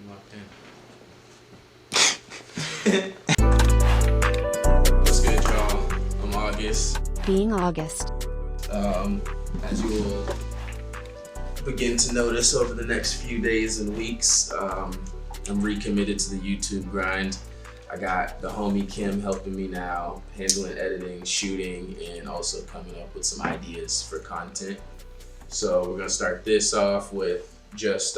Locked in. What's good, y'all? I'm August. Being August. As you will begin to notice over the next few days and weeks, I'm recommitted to the YouTube grind. I got the homie Kim helping me now, handling editing, shooting, and also coming up with some ideas for content. So we're gonna start this off with just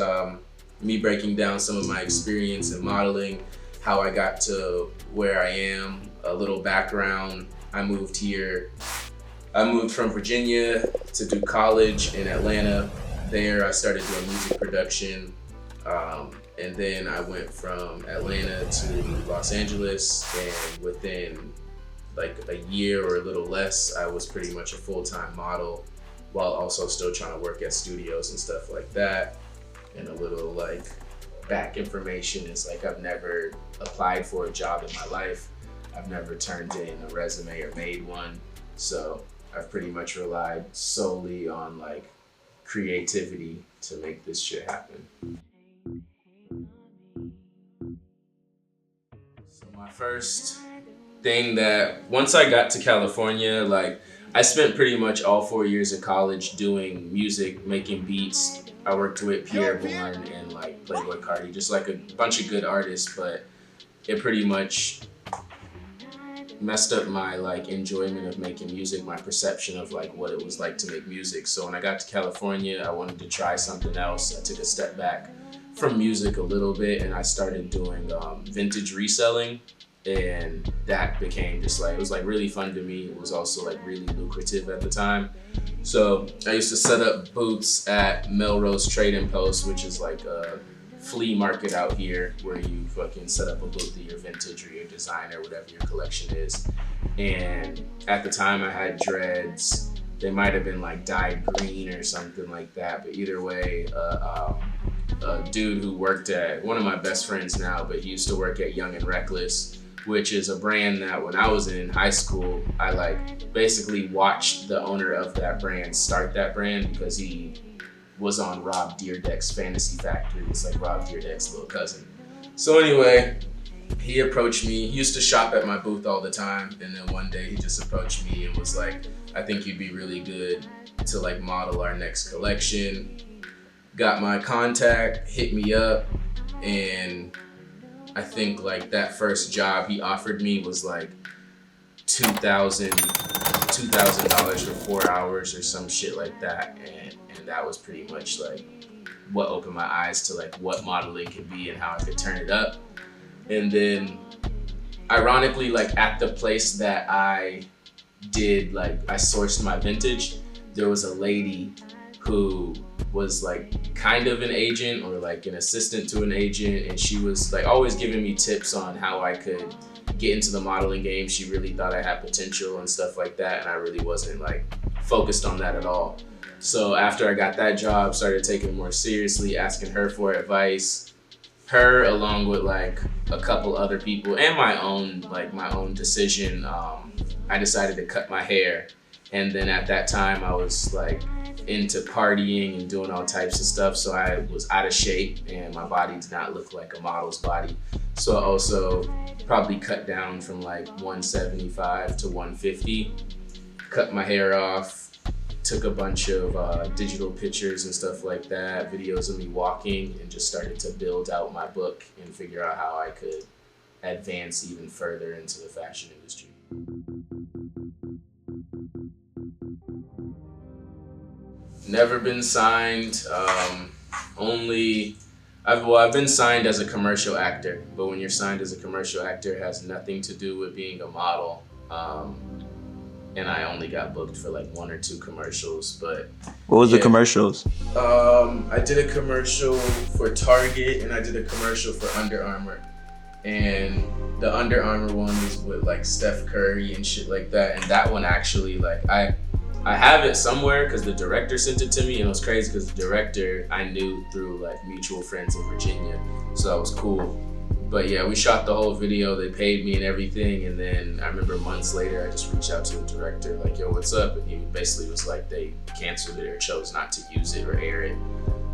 me breaking down some of my experience in modeling, how I got to where I am, a little background. I moved from Virginia to do college in Atlanta. There I started doing music production. And then I went from Atlanta to Los Angeles, and within like a year or a little less, I was pretty much a full-time model while also still trying to work at studios and stuff like that. And a little like back information is like I've never applied for a job in my life. I've never turned in a resume or made one. So I've pretty much relied solely on like creativity to make this shit happen. So my first thing that once I got to California, like I spent pretty much all 4 years of college doing music, making beats. I worked with Pierre Bourne and like Playboy Cardi, just like a bunch of good artists, but it pretty much messed up my like enjoyment of making music, my perception of like what it was like to make music. So when I got to California, I wanted to try something else. I took a step back from music a little bit and I started doing vintage reselling, and that became just like, it was like really fun to me. It was also like really lucrative at the time. So I used to set up booths at Melrose Trading Post, which is like a flea market out here where you fucking set up a booth of your vintage or your design or whatever your collection is. And at the time I had dreads. They might have been like dyed green or something like that, but either way, a dude who worked at, one of my best friends now, but he used to work at Young and Reckless, which is a brand that when I was in high school, I like basically watched the owner of that brand start that brand because he was on Rob Dyrdek's Fantasy Factory. It's like Rob Dyrdek's little cousin. So anyway, he approached me. He used to shop at my booth all the time, and then one day he just approached me and was like, I think you'd be really good to like model our next collection. Got my contact, hit me up, and I think like that first job he offered me was like $2,000 for 4 hours or some shit like that, and that was pretty much like what opened my eyes to like what modeling could be and how I could turn it up. And then ironically, like at the place that I did, like I sourced my vintage, there was a lady who was like kind of an agent or like an assistant to an agent, and she was like always giving me tips on how I could get into the modeling game. She really thought I had potential and stuff like that, and I really wasn't like focused on that at all. So after I got that job, started taking it more seriously, asking her for advice. Her, along with like a couple other people and my own decision, I decided to cut my hair. And then at that time I was like into partying and doing all types of stuff, so I was out of shape and my body did not look like a model's body. So I also probably cut down from like 175 to 150, cut my hair off, took a bunch of digital pictures and stuff like that, videos of me walking, and just started to build out my book and figure out how I could advance even further into the fashion industry. Never been signed. I've been signed as a commercial actor, but when you're signed as a commercial actor, it has nothing to do with being a model. And I only got booked for like 1 or 2 commercials, but what was the commercials? I did a commercial for Target and I did a commercial for Under Armour. And the Under Armour one was with like Steph Curry and shit like that. And that one actually, like I have it somewhere because the director sent it to me, and it was crazy because the director I knew through like mutual friends in Virginia, so that was cool. But yeah, we shot the whole video, they paid me and everything, and then I remember months later I just reached out to the director like, yo, what's up? And he basically was like they canceled it or chose not to use it or air it.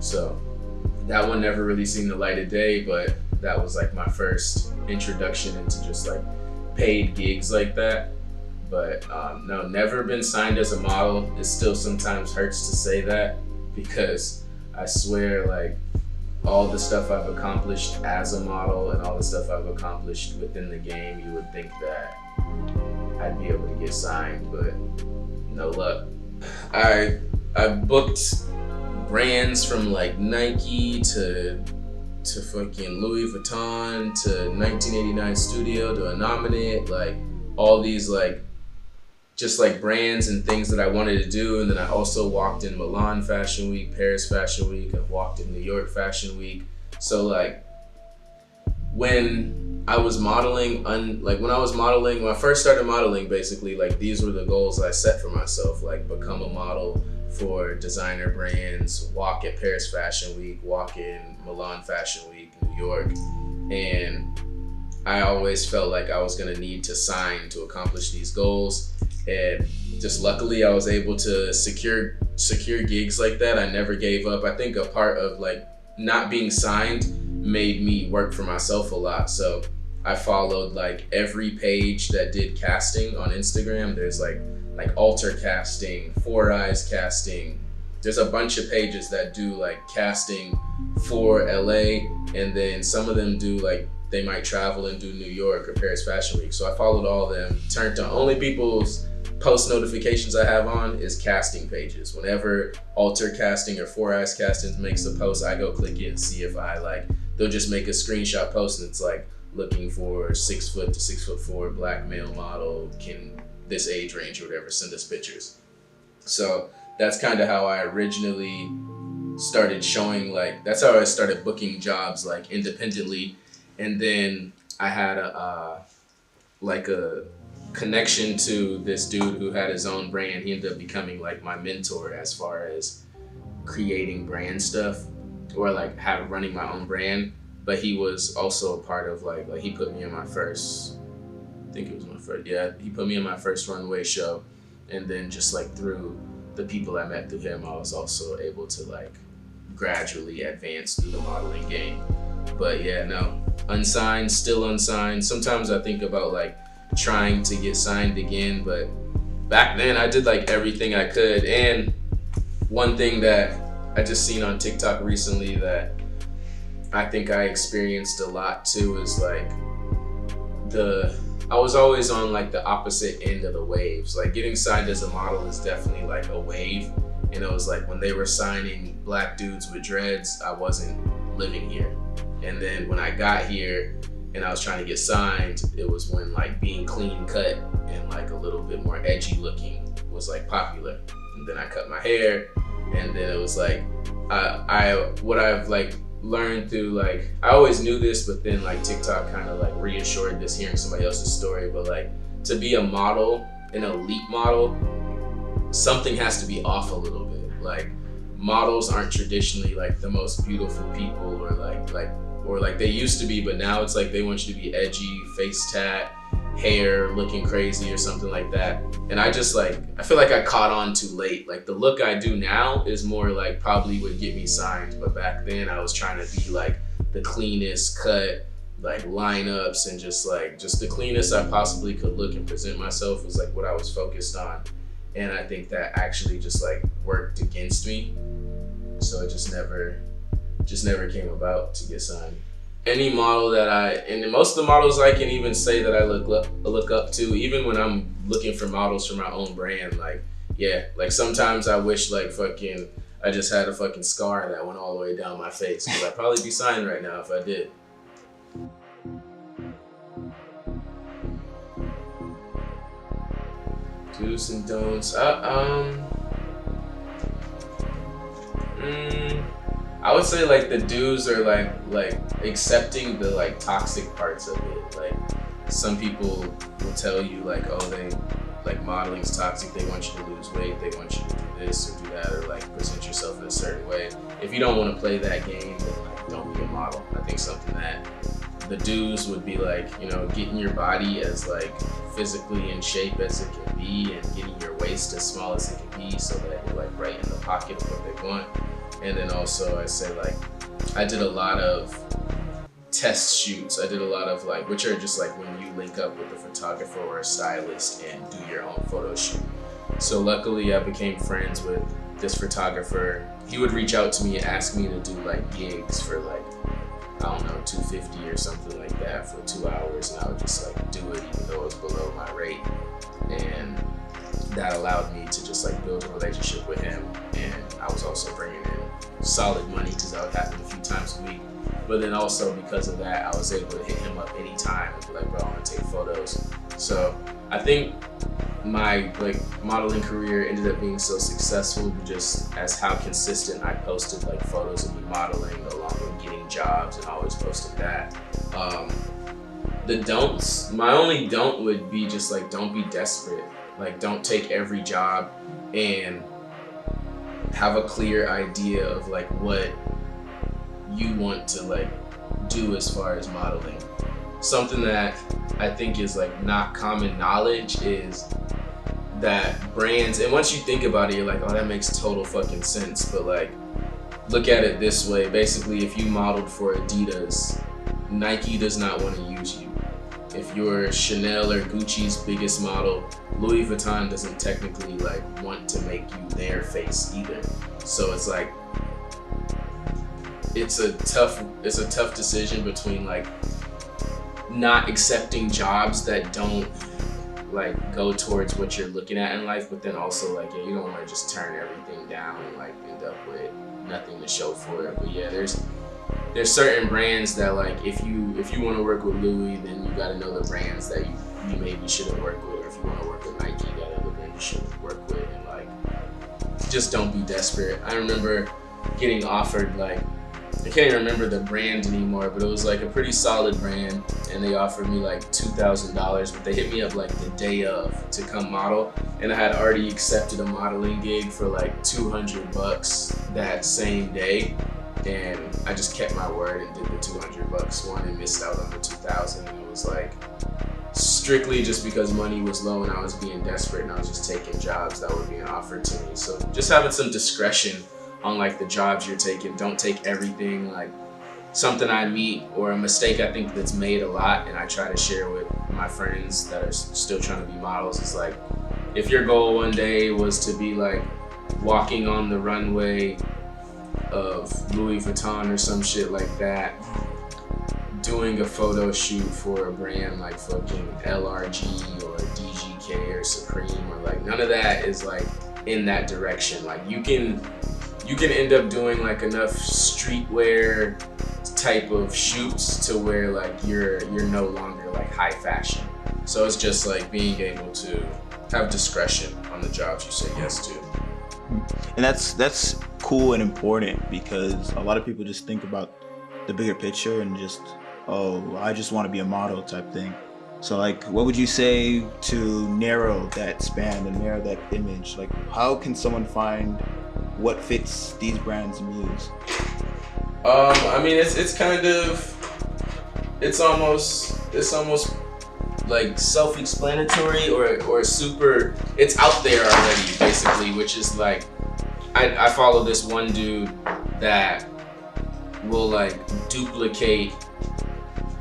So That one never really seen the light of day, but that was like my first introduction into just like paid gigs like that. But no, never been signed as a model. It still sometimes hurts to say that, because I swear, like, all the stuff I've accomplished as a model and all the stuff I've accomplished within the game, you would think that I'd be able to get signed, but no luck. I booked brands from like Nike to fucking Louis Vuitton to 1989 Studio to Anominate, like all these like just like brands and things that I wanted to do. And then I also walked in Milan Fashion Week, Paris Fashion Week, I've walked in New York Fashion Week. So like when I was modeling, when I first started modeling, basically like these were the goals I set for myself, like become a model for designer brands, walk at Paris Fashion Week, walk in Milan Fashion Week, New York. And I always felt like I was gonna need to sign to accomplish these goals. And just luckily I was able to secure gigs like that. I never gave up. I think a part of like not being signed made me work for myself a lot. So I followed like every page that did casting on Instagram. There's like Alter Casting, Four Eyes Casting. There's a bunch of pages that do like casting for LA, and then some of them do like, they might travel and do New York or Paris Fashion Week. So I followed all of them, turned on only people's post notifications I have on is casting pages. Whenever Alter Casting or Four Eyes Casting makes a post, I go click it and see if they'll just make a screenshot post and it's like looking for 6 foot to 6'4" black male model, can this age range or whatever, send us pictures. So that's kind of how I originally started showing, like that's how I started booking jobs like independently. And then I had a connection to this dude who had his own brand. He ended up becoming like my mentor as far as creating brand stuff or like running my own brand. But he was also a part of like he put me in my first, I think it was my first, yeah, he put me in my first runway show. And then just like through the people I met through him, I was also able to like gradually advance through the modeling game. But yeah, no, unsigned, still unsigned. Sometimes I think about like trying to get signed again, but back then I did like everything I could. And one thing that I just seen on TikTok recently that I think I experienced a lot too is like I was always on like the opposite end of the waves. Like getting signed as a model is definitely like a wave. And it was like when they were signing black dudes with dreads, I wasn't living here. And then when I got here and I was trying to get signed, it was when like being clean cut and like a little bit more edgy looking was like popular. And then I cut my hair, and then it was like what I've like learned through, like I always knew this, but then like TikTok kind of like reassured this hearing somebody else's story. But like to be a model, an elite model, something has to be off a little bit. Like models aren't traditionally like the most beautiful people or like they used to be, but now it's like they want you to be edgy, face tat, hair looking crazy or something like that. And I just like, I feel like I caught on too late. Like the look I do now is more like probably would get me signed, but back then I was trying to be like the cleanest cut, like lineups and just the cleanest I possibly could look and present myself was like what I was focused on. And I think that actually just like worked against me. So it just never came about to get signed. Any model and most of the models I can even say that I look up to, even when I'm looking for models for my own brand, like, yeah, like sometimes I wish like fucking, I just had a fucking scar that went all the way down my face, because I'd probably be signed right now if I did. Do's and don'ts. I would say like the do's are like accepting the like toxic parts of it. Like some people will tell you like, oh, they like modeling's toxic. They want you to lose weight. They want you to do this or do that, or like present yourself in a certain way. If you don't want to play that game, then like don't be a model. I think something that the do's would be like, you know, getting your body as like physically in shape as it can be and getting your waist as small as it can be so that you're like right in the pocket of what they want. And then also I say like I did a lot of test shoots. I did a lot of like, which are just like when you link up with a photographer or a stylist and do your own photo shoot. So luckily I became friends with this photographer. He would reach out to me and ask me to do like gigs for like, I don't know, $250 or something like that for 2 hours, and I would just like do it even though it was below my rate. And that allowed me to just like build a relationship with him, and I was also bringing in solid money because that would happen a few times a week. But then also because of that, I was able to hit him up anytime and be like, bro, I want to take photos. So I think my like modeling career ended up being so successful just as how consistent I posted like photos of me modeling along with getting jobs, and always posted that. The don'ts, my only don't would be just like, don't be desperate. Like, don't take every job, and have a clear idea of like what you want to like do as far as modeling. Something that I think is like not common knowledge is that brands, and once you think about it, you're like, oh, that makes total fucking sense. But like, look at it this way. Basically, if you modeled for Adidas, Nike does not want to use you. If you're Chanel or Gucci's biggest model, Louis Vuitton doesn't technically like want to make you their face either. So it's like, it's a tough decision between like not accepting jobs that don't like go towards what you're looking at in life, but then also like, yeah, you don't want to just turn everything down and like end up with nothing to show for it. But yeah, there's certain brands that like, if you want to work with Louis, then you got to know the brands that you maybe shouldn't work with. Or if you want to work with Nike, you got to know the brands you shouldn't work with. And like, just don't be desperate. I remember getting offered like, I can't even remember the brand anymore, but it was like a pretty solid brand, and they offered me like $2,000, but they hit me up like the day of to come model, and I had already accepted a modeling gig for like $200 that same day, and I just kept my word and did the $200 one and missed out on the $2,000. And it was like strictly just because money was low and I was being desperate, and I was just taking jobs that were being offered to me. So just having some discretion on like the jobs you're taking. Don't take everything. Like, something I meet or a mistake I think that's made a lot, and I try to share with my friends that are still trying to be models, is like, if your goal one day was to be like walking on the runway of Louis Vuitton or some shit like that, doing a photo shoot for a brand like fucking LRG or DGK or Supreme, or like, none of that is like in that direction. Like, you can end up doing like enough streetwear type of shoots to where like you're no longer like high fashion. So it's just like being able to have discretion on the jobs you say yes to. And that's cool and important, because a lot of people just think about the bigger picture and just, oh, I just want to be a model type thing. So like, what would you say to narrow that span and narrow that image? Like, how can someone find what fits these brands' muse? I mean, it's almost like self-explanatory or super, it's out there already basically, which is like, I follow this one dude that will like duplicate,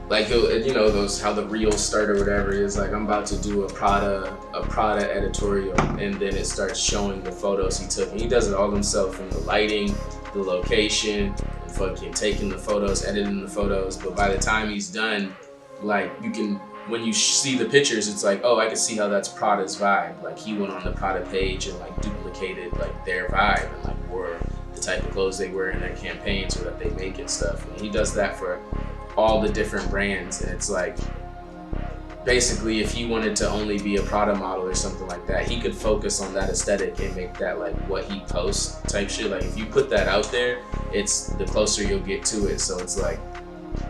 like, he'll, you know, those, how the reels start or whatever, is like, I'm about to do a Prada editorial, and then it starts showing the photos he took, and he does it all himself, from the lighting, the location, and fucking taking the photos, editing the photos. But by the time he's done, like, you can, when you see the pictures, it's like, oh, I can see how that's Prada's vibe. Like, he went on the Prada page and like duplicated like their vibe and like wore the type of clothes they wear in their campaigns or that they make and stuff. And he does that for all the different brands. And it's like, basically, if he wanted to only be a Prada model or something like that, he could focus on that aesthetic and make that like what he posts type shit. Like, if you put that out there, it's the closer you'll get to it. So it's like,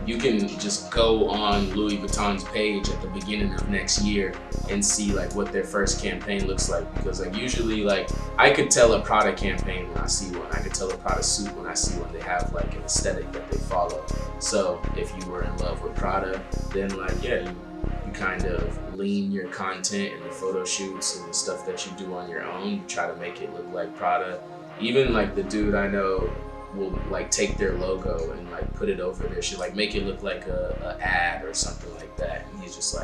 you can just go on Louis Vuitton's page at the beginning of next year and see like what their first campaign looks like. Because like, usually, like, I could tell a Prada campaign when I see one. I could tell a Prada suit when I see one. They have like an aesthetic that they follow. So if you were in love with Prada, then like, yeah, you kind of lean your content and the photo shoots and the stuff that you do on your own. You try to make it look like Prada. Even like the dude I know will like take their logo and like put it over there. She'll like make it look like a ad or something like that. And he's just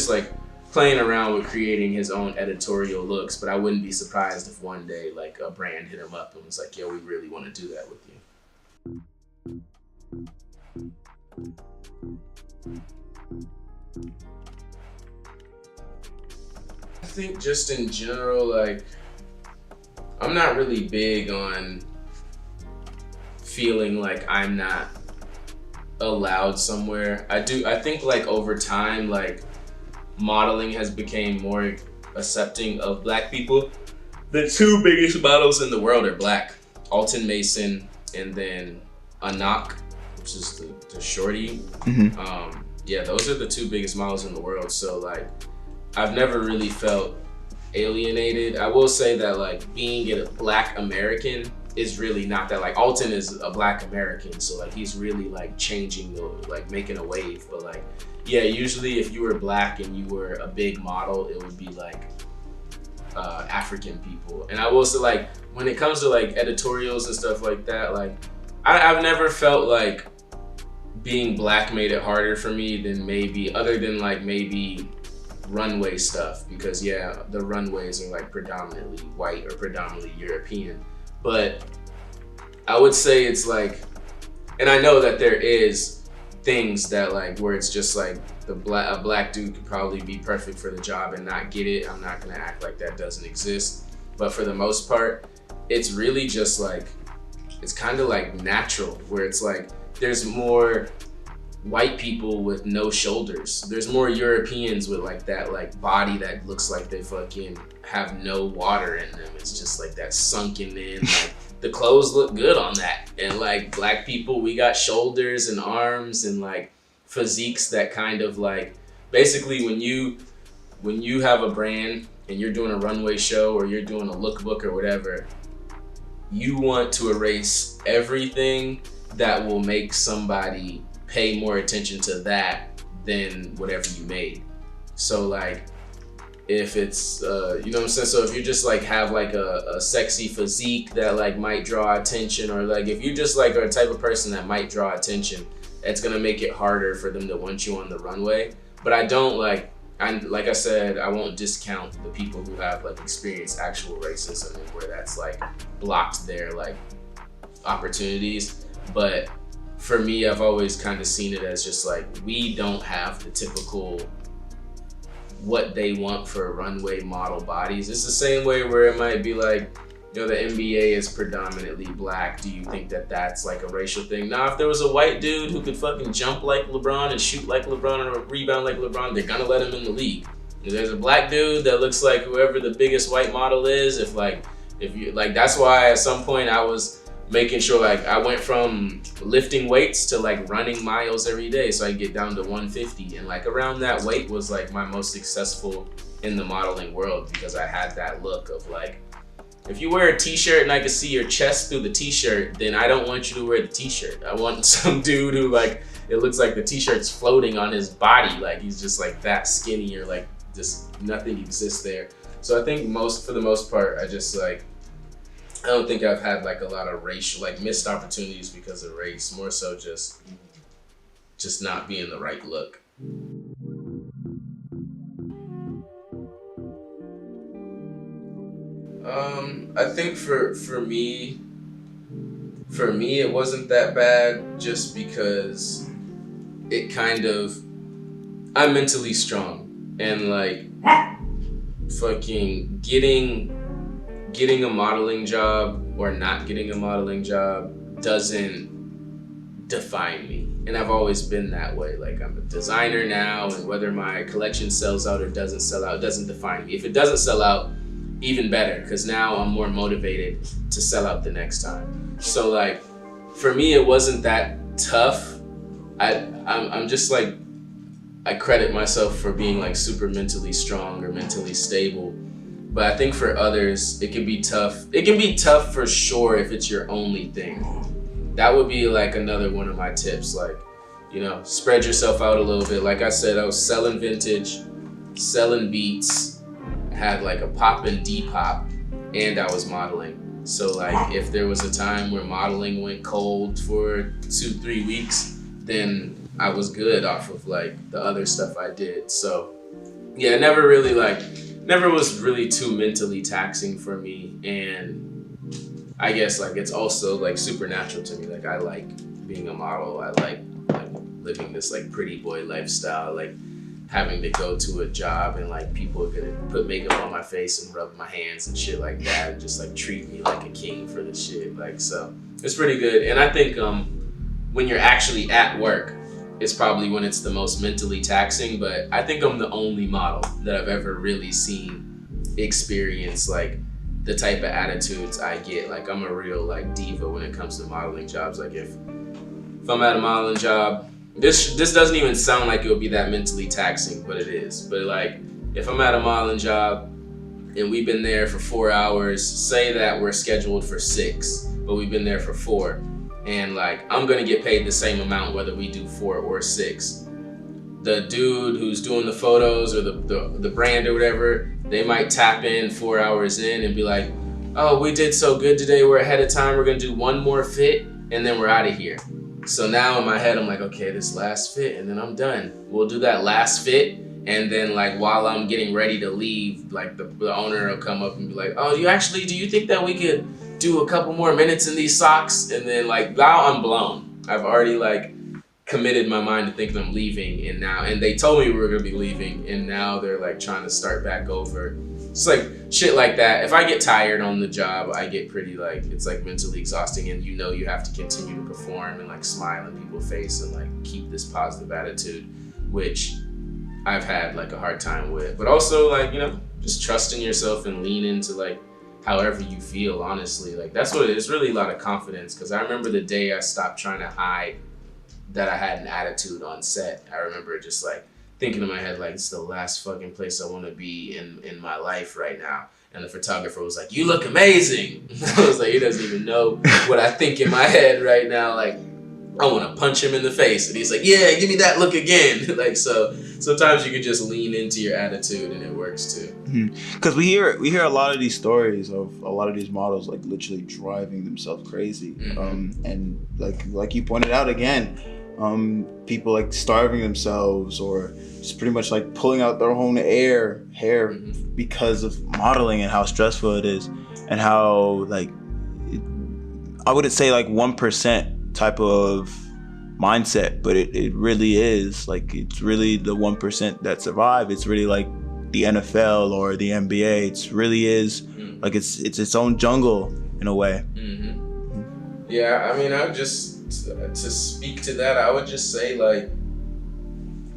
like playing around with creating his own editorial looks. But I wouldn't be surprised if one day like a brand hit him up and was like, yo, we really want to do that with you. I think just in general, like, I'm not really big on feeling like I'm not allowed somewhere. I think like over time, like modeling has become more accepting of black people. The two biggest models in the world are black. Alton Mason and then Anak, which is the shorty. Mm-hmm. Yeah, those are the two biggest models in the world. So like, I've never really felt alienated. I will say that like being a black American is really not that. Like Alton is a black American, so like he's really like changing like making a wave. But like, yeah, usually if you were black and you were a big model, it would be like African people. And I will say like when it comes to like editorials and stuff like that, like I've never felt like being black made it harder for me than maybe runway stuff, because yeah, the runways are like predominantly white or predominantly European. But I would say it's like, and I know that there is things that like where it's just like a black dude could probably be perfect for the job and not get it. I'm not gonna act like that doesn't exist, but for the most part, it's really just like, it's kind of like natural, where it's like there's more white people with no shoulders. There's more Europeans with like that like body that looks like they fucking have no water in them. It's just like that sunken in, like the clothes look good on that. And like black people, we got shoulders and arms and like physiques that kind of like, basically when you have a brand and you're doing a runway show or you're doing a lookbook or whatever, you want to erase everything that will make somebody pay more attention to that than whatever you made. So like, if it's, you know what I'm saying? So if you just like have like a sexy physique that like might draw attention, or like if you just like are a type of person that might draw attention, it's gonna make it harder for them to want you on the runway. But I don't like I said, I won't discount the people who have like experienced actual racism and where that's like blocked their like opportunities. But for me, I've always kind of seen it as just like, we don't have the typical what they want for runway model bodies. It's the same way where it might be like, you know, the NBA is predominantly black. Do you think that that's like a racial thing? Nah, if there was a white dude who could fucking jump like LeBron and shoot like LeBron or rebound like LeBron, they're gonna let him in the league. If there's a black dude that looks like whoever the biggest white model is, if you like, that's why at some point I was making sure like I went from lifting weights to like running miles every day so I could get down to 150, and like around that weight was like my most successful in the modeling world, because I had that look of like, if you wear a t-shirt and I can see your chest through the t-shirt, then I don't want you to wear the t-shirt. I want some dude who like, it looks like the t-shirt's floating on his body, like he's just like that skinny, or like just nothing exists there. So I think for the most part, I just like, I don't think I've had like a lot of racial, like missed opportunities because of race, more so just not being the right look. I think for me it wasn't that bad, just because it kind of, I'm mentally strong, and like fucking getting a modeling job or not getting a modeling job doesn't define me. And I've always been that way. Like, I'm a designer now, and whether my collection sells out or doesn't sell out, it doesn't define me. If it doesn't sell out, even better, because now I'm more motivated to sell out the next time. So like, for me, it wasn't that tough. I'm just like, I credit myself for being like super mentally strong or mentally stable. But I think for others, it can be tough. It can be tough for sure if it's your only thing. That would be like another one of my tips. Like, you know, spread yourself out a little bit. Like I said, I was selling vintage, selling beats, had like a pop and Depop, and I was modeling. So like if there was a time where modeling went cold for 2-3 weeks, then I was good off of like the other stuff I did. So yeah, never was really too mentally taxing for me. And I guess like it's also like supernatural to me. Like I like being a model. I like living this like pretty boy lifestyle. Like having to go to a job and like people are gonna put makeup on my face and rub my hands and shit like that and just like treat me like a king for the shit. Like so it's pretty good. And I think when you're actually at work, it's probably when it's the most mentally taxing. But I think I'm the only model that I've ever really seen experience like the type of attitudes I get. Like I'm a real like diva when it comes to modeling jobs. Like if I'm at a modeling job, this doesn't even sound like it would be that mentally taxing, but it is. But like if I'm at a modeling job and we've been there for 4 hours, say that we're scheduled for 6, but we've been there for 4, and like I'm gonna get paid the same amount whether we do 4 or 6. The dude who's doing the photos or the brand or whatever, they might tap in 4 hours in and be like, oh, we did so good today, we're ahead of time, we're gonna do one more fit and then we're out of here. So now in my head I'm like, okay, this last fit and then I'm done. We'll do that last fit, and then like while I'm getting ready to leave, like the owner will come up and be like, oh, do you think that we could do a couple more minutes in these socks? And then like now I'm blown. I've already like committed my mind to thinking I'm leaving, and they told me we were gonna be leaving, and now they're like trying to start back over. It's like shit like that. If I get tired on the job, I get pretty like, it's like mentally exhausting, and you have to continue to perform and like smile in people's face and like keep this positive attitude, which I've had like a hard time with. But also like, just trust in yourself and lean into like however you feel, honestly. Like that's what it is, really a lot of confidence. Because I remember the day I stopped trying to hide that I had an attitude on set. I remember just like thinking in my head, like, it's the last fucking place I want to be in my life right now. And the photographer was like, you look amazing. I was like, he doesn't even know what I think in my head right now. Like, I want to punch him in the face. And he's like, yeah, give me that look again. Like, so sometimes you can just lean into your attitude and it works too. Because we hear a lot of these stories of a lot of these models like literally driving themselves crazy. And like you pointed out again, people like starving themselves or just pretty much like pulling out their own hair because of modeling and how stressful it is, and how like I wouldn't say like 1% type of mindset, but it really is like, it's really the 1% that survive. It's really like the NFL or the NBA. It's really is like it's its own jungle in a way. Yeah, I mean, I would just, to speak to that, I would just say like,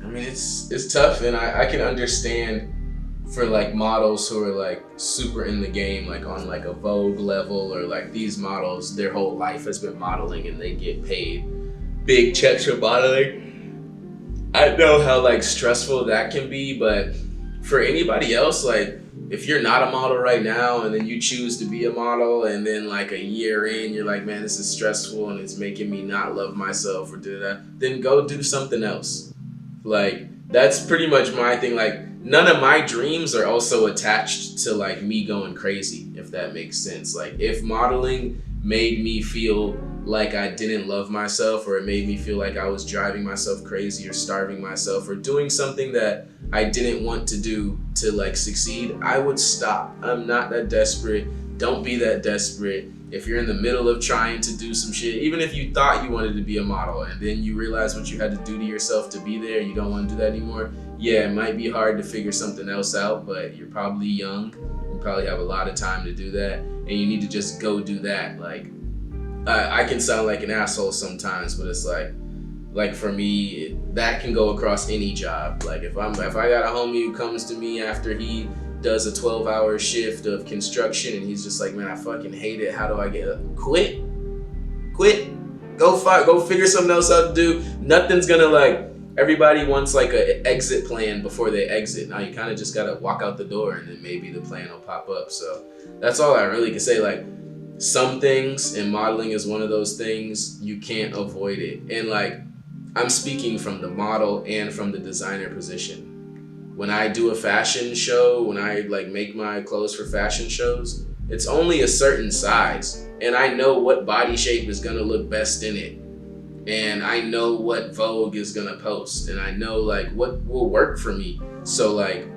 I mean, it's tough, and I can understand for like models who are like super in the game, like on like a Vogue level, or like these models, their whole life has been modeling and they get paid big checks for modeling. I know how like stressful that can be, but for anybody else, like if you're not a model right now and then you choose to be a model, and then like a year in you're like, man, this is stressful and it's making me not love myself or do that, then go do something else. Like that's pretty much my thing. Like none of my dreams are also attached to like me going crazy, if that makes sense. Like if modeling made me feel like I didn't love myself, or it made me feel like I was driving myself crazy or starving myself or doing something that I didn't want to do to like succeed, I would stop. I'm not that desperate. Don't be that desperate. If you're in the middle of trying to do some shit, even if you thought you wanted to be a model and then you realize what you had to do to yourself to be there, you don't want to do that anymore. Yeah, it might be hard to figure something else out, but you're probably young. You probably have a lot of time to do that, and you need to just go do that. Like, I can sound like an asshole sometimes, but it's like for me, that can go across any job. Like if I got a homie who comes to me after he does a 12-hour shift of construction and he's just like, man, I fucking hate it. How do I get quit? Go figure something else out to do. Nothing's gonna like, everybody wants like an exit plan before they exit. Now you kind of just gotta walk out the door and then maybe the plan will pop up. So that's all I really can say. Like some things, and modeling is one of those things, you can't avoid it. And like, I'm speaking from the model and from the designer position. When I do a fashion show, when I like make my clothes for fashion shows, it's only a certain size, and I know what body shape is gonna look best in it, and I know what Vogue is gonna post, and I know like what will work for me. So like,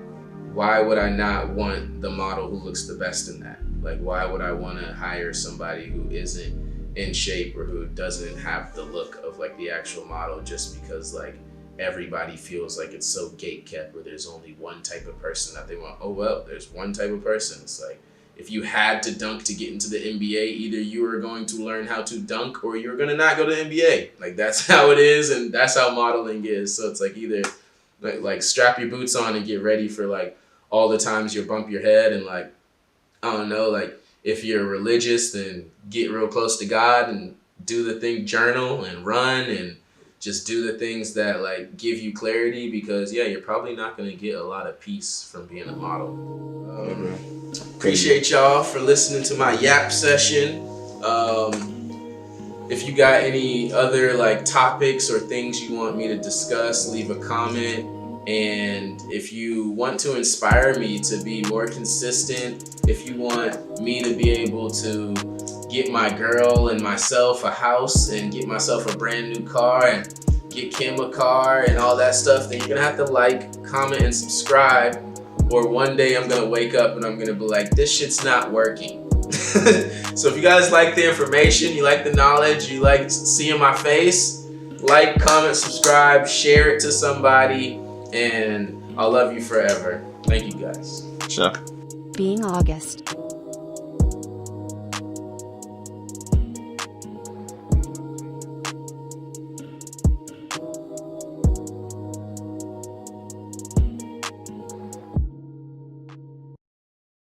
why would I not want the model who looks the best in that? Like, why would I want to hire somebody who isn't in shape or who doesn't have the look of like the actual model just because like everybody feels like it's so gatekept where there's only one type of person that they want? Oh, well, there's one type of person. It's like, if you had to dunk to get into the NBA, either you were going to learn how to dunk or you're going to not go to the NBA. Like, that's how it is, and that's how modeling is. So it's like, either like strap your boots on and get ready for like all the times you'll bump your head, and like, I don't know, like if you're religious, then get real close to God and do the thing, journal and run and just do the things that like give you clarity, because yeah, you're probably not going to get a lot of peace from being a model. Appreciate y'all for listening to my yap session. If you got any other like topics or things you want me to discuss, leave a comment. And if you want to inspire me to be more consistent, if you want me to be able to get my girl and myself a house and get myself a brand new car and get Kim a car and all that stuff, then you're gonna have to like, comment, and subscribe. Or one day I'm gonna wake up and I'm gonna be like, this shit's not working. So if you guys like the information, you like the knowledge, you like seeing my face, like, comment, subscribe, share it to somebody, and I'll love you forever. Thank you guys. Sure. Being August.